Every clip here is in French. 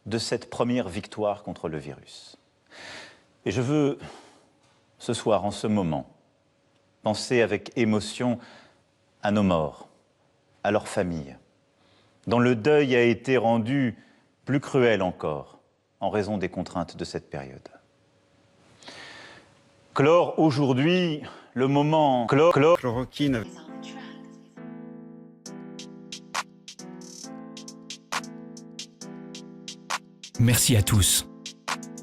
de cette première victoire contre le virus. Et je veux, ce soir, en ce moment, penser avec émotion à nos morts, à leurs familles, dont le deuil a été rendu plus cruel encore en raison des contraintes de cette période. Clore aujourd'hui le moment Chloroquine. Merci à tous.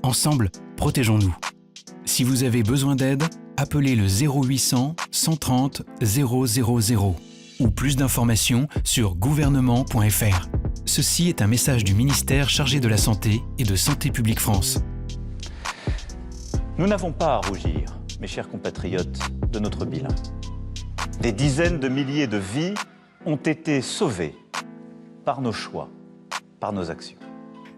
Ensemble, protégeons-nous. Si vous avez besoin d'aide, appelez le 0800 130 000 ou plus d'informations sur gouvernement.fr. Ceci est un message du ministère chargé de la Santé et de Santé publique France. Nous n'avons pas à rougir, mes chers compatriotes, de notre bilan. Des dizaines de milliers de vies ont été sauvées par nos choix, par nos actions.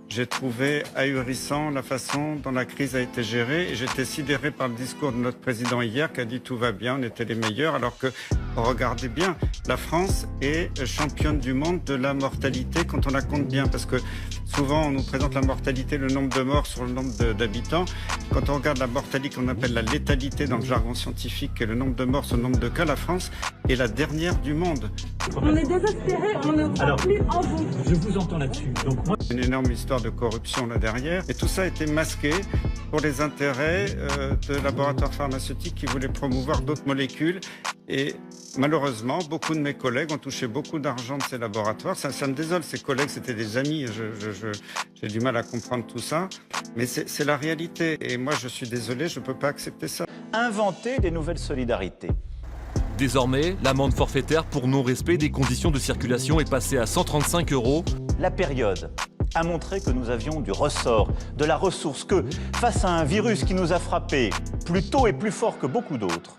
J'ai trouvé ahurissant la façon dont la crise a été gérée et j'étais sidéré par le discours de notre président hier qui a dit tout va bien, on était les meilleurs, alors que, regardez bien, la France est championne du monde de la mortalité quand on la compte bien, parce que souvent on nous présente la mortalité, le nombre de morts sur le nombre d'habitants. Quand on regarde la mortalité qu'on appelle la létalité dans le jargon scientifique, qui est le nombre de morts sur le nombre de cas, la France est la dernière du monde. On est désespérés, on ne croit plus en vous. Je vous entends là-dessus. Donc moi... Une énorme histoire de corruption là derrière. Et tout ça a été masqué pour les intérêts de laboratoires pharmaceutiques qui voulaient promouvoir d'autres molécules. Et malheureusement, beaucoup de mes collègues ont touché beaucoup d'argent de ces laboratoires. Ça me désole, ces collègues, c'était des amis. J'ai du mal à comprendre tout ça. Mais c'est la réalité. Et moi, je suis désolé, je ne peux pas accepter ça. Inventer des nouvelles solidarités. Désormais, l'amende forfaitaire pour non-respect des conditions de circulation est passée à 135 €. La période a montré que nous avions du ressort, de la ressource, que face à un virus qui nous a frappés plus tôt et plus fort que beaucoup d'autres,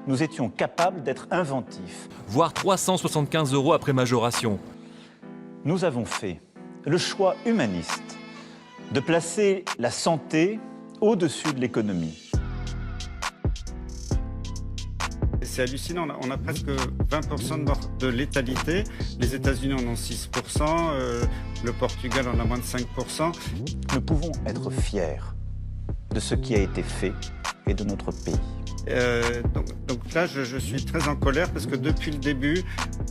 nous étions capables d'être inventifs. Voire 375 € après majoration. Nous avons fait le choix humaniste de placer la santé au-dessus de l'économie. C'est hallucinant, on a presque 20% de morts de létalité. Les États-Unis en ont 6%, le Portugal en a moins de 5%. Nous pouvons être fiers de ce qui a été fait et de notre pays. Donc là, je suis très en colère parce que depuis le début,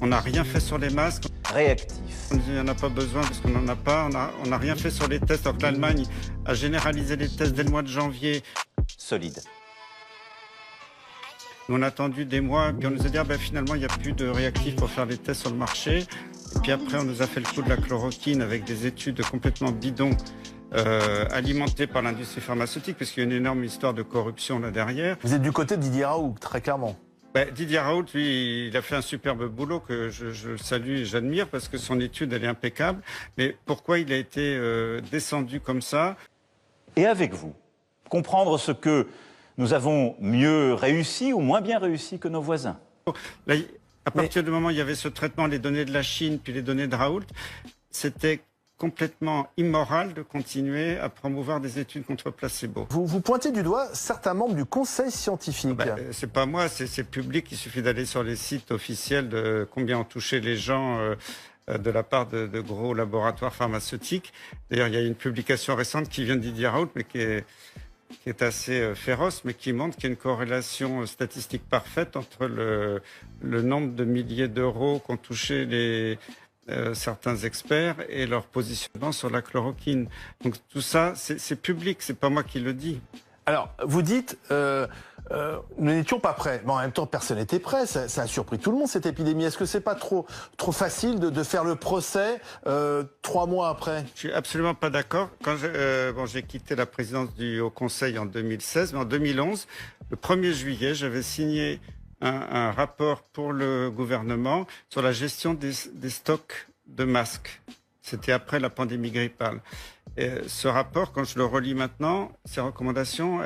on n'a rien fait sur les masques. Réactif. On dit qu'il n'y en a pas besoin parce qu'on n'en a pas. On n'a rien fait sur les tests. Alors que l'Allemagne a généralisé les tests dès le mois de janvier. Solide. On a attendu des mois, puis on nous a dit finalement il n'y a plus de réactifs pour faire les tests sur le marché. Et puis après on nous a fait le coup de la chloroquine avec des études complètement bidons alimentées par l'industrie pharmaceutique, parce qu'il y a une énorme histoire de corruption là derrière. Vous êtes du côté de Didier Raoult, très clairement. Didier Raoult, lui, il a fait un superbe boulot que je salue et j'admire parce que son étude elle est impeccable. Mais pourquoi il a été descendu comme ça? Et avec vous, comprendre ce que nous avons mieux réussi ou moins bien réussi que nos voisins. Là, à partir du moment où il y avait ce traitement, les données de la Chine, puis les données de Raoult, c'était complètement immoral de continuer à promouvoir des études contre placebo. Vous pointez du doigt certains membres du conseil scientifique. C'est pas moi, c'est public. Il suffit d'aller sur les sites officiels de combien ont touché les gens de la part de gros laboratoires pharmaceutiques. D'ailleurs, il y a une publication récente qui vient de Didier Raoult, mais qui est assez féroce, mais qui montre qu'il y a une corrélation statistique parfaite entre le nombre de milliers d'euros qu'ont touché certains experts et leur positionnement sur la chloroquine. Donc tout ça, c'est public, c'est pas moi qui le dis. Alors, vous dites, nous n'étions pas prêts, mais en même temps, personne n'était prêt. Ça a surpris tout le monde, cette épidémie. Est-ce que c'est pas trop facile de faire le procès 3 mois après? Je suis absolument pas d'accord. Quand j'ai quitté la présidence du Haut Conseil en 2016, mais en 2011, le 1er juillet, j'avais signé un rapport pour le gouvernement sur la gestion des stocks de masques. C'était après la pandémie grippale. Et ce rapport, quand je le relis maintenant, ces recommandations,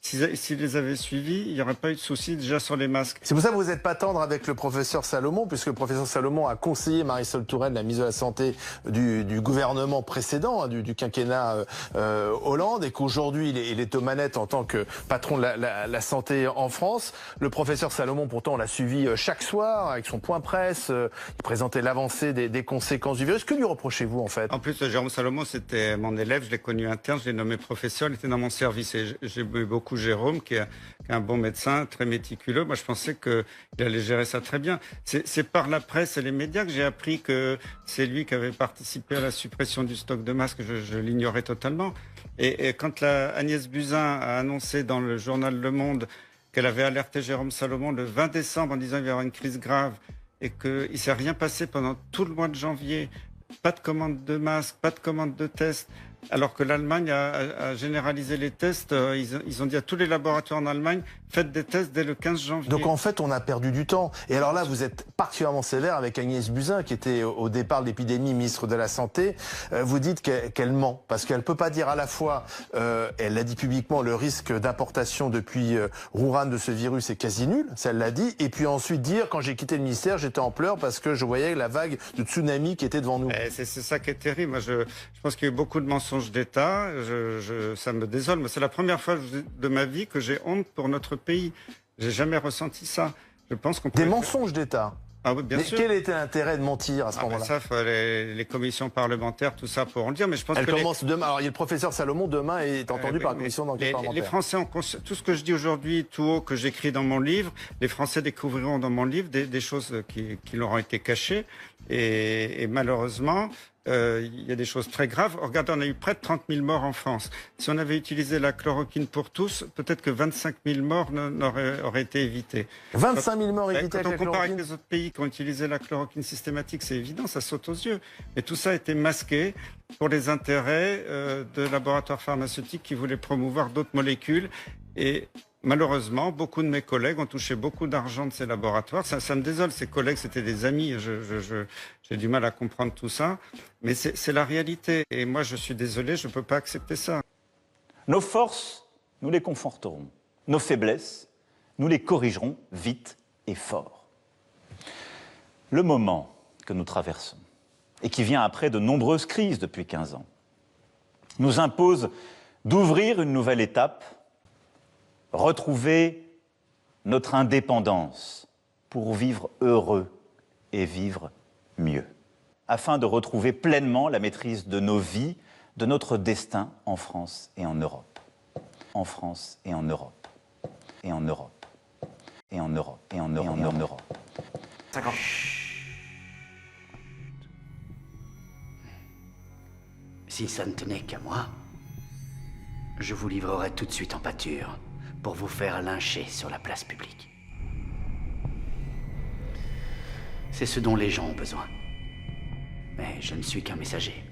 s'ils les avaient suivis, il n'y aurait pas eu de souci déjà sur les masques. C'est pour ça que vous n'êtes pas tendre avec le professeur Salomon, puisque le professeur Salomon a conseillé Marisol Touraine, la ministre de la Santé du gouvernement précédent, hein, du quinquennat Hollande, et qu'aujourd'hui il est aux manettes en tant que patron de la santé en France. Le professeur Salomon, pourtant, on l'a suivi chaque soir avec son point presse. Il présentait l'avancée des conséquences du virus. Que lui reprochez-vous en fait? En plus, Jérôme Salomon, c'était mon élève, je l'ai connu interne, je l'ai nommé professeur, il était dans mon service. Et j'ai eu beaucoup Jérôme, qui est un bon médecin, très méticuleux. Moi, je pensais qu'il allait gérer ça très bien. C'est par la presse et les médias que j'ai appris que c'est lui qui avait participé à la suppression du stock de masques. Je l'ignorais totalement. Et quand Agnès Buzyn a annoncé dans le journal Le Monde qu'elle avait alerté Jérôme Salomon le 20 décembre en disant qu'il y avait une crise grave et qu'il ne s'est rien passé pendant tout le mois de janvier, pas de commande de masques, pas de commande de tests, alors que l'Allemagne a généralisé les tests. Ils ont dit à tous les laboratoires en Allemagne, faites des tests dès le 15 janvier. Donc en fait, on a perdu du temps. Et alors là, vous êtes particulièrement sévère avec Agnès Buzyn, qui était au départ de l'épidémie ministre de la Santé. Vous dites qu'elle ment, parce qu'elle peut pas dire à la fois, elle l'a dit publiquement, le risque d'importation depuis Wuhan de ce virus est quasi nul, ça elle l'a dit, et puis ensuite dire, quand j'ai quitté le ministère, j'étais en pleurs parce que je voyais la vague de tsunami qui était devant nous. C'est ça qui est terrible. Moi, je pense qu'il y a eu beaucoup de mensonges d'État. Ça me désole. Mais c'est la première fois de ma vie que j'ai honte pour notre pays. J'ai jamais ressenti ça. Je pense qu'on Des mensonges d'État. Ah oui, bien mais sûr. quel était l'intérêt de mentir à ce moment-là? Ça, les commissions parlementaires, tout ça pourront le dire. Mais je pense Elle que commence demain. Alors il y a le professeur Salomon demain est entendu par la commission d'enquête parlementaire. Les Français ont tout ce que je dis aujourd'hui, tout haut, que j'écris dans mon livre, les Français découvriront dans mon livre des choses qui leur ont été cachées. Et malheureusement, il y a des choses très graves. Regardez, on a eu près de 30 000 morts en France. Si on avait utilisé la chloroquine pour tous, peut-être que 25 000 morts auraient été évitées. 25 000 morts évitées quand avec on la compare avec chloroquine. les autres pays qui ont utilisé la chloroquine systématique, c'est évident, ça saute aux yeux. Mais tout ça a été masqué pour les intérêts de laboratoires pharmaceutiques qui voulaient promouvoir d'autres molécules. Et malheureusement, beaucoup de mes collègues ont touché beaucoup d'argent de ces laboratoires. Ça me désole, ces collègues, c'était des amis. J'ai du mal à comprendre tout ça. Mais c'est la réalité. Et moi, je suis désolé, je ne peux pas accepter ça. Nos forces, nous les conforterons. Nos faiblesses, nous les corrigerons vite et fort. Le moment que nous traversons, et qui vient après de nombreuses crises depuis 15 ans, nous impose d'ouvrir une nouvelle étape, retrouver notre indépendance pour vivre heureux et vivre mieux, afin de retrouver pleinement la maîtrise de nos vies, de notre destin en France et en Europe. En France et en Europe. Et en Europe. Et en Europe. Et en Europe. Et en Europe. 50. Si ça ne tenait qu'à moi, je vous livrerais tout de suite en pâture pour vous faire lyncher sur la place publique. C'est ce dont les gens ont besoin. Mais je ne suis qu'un messager.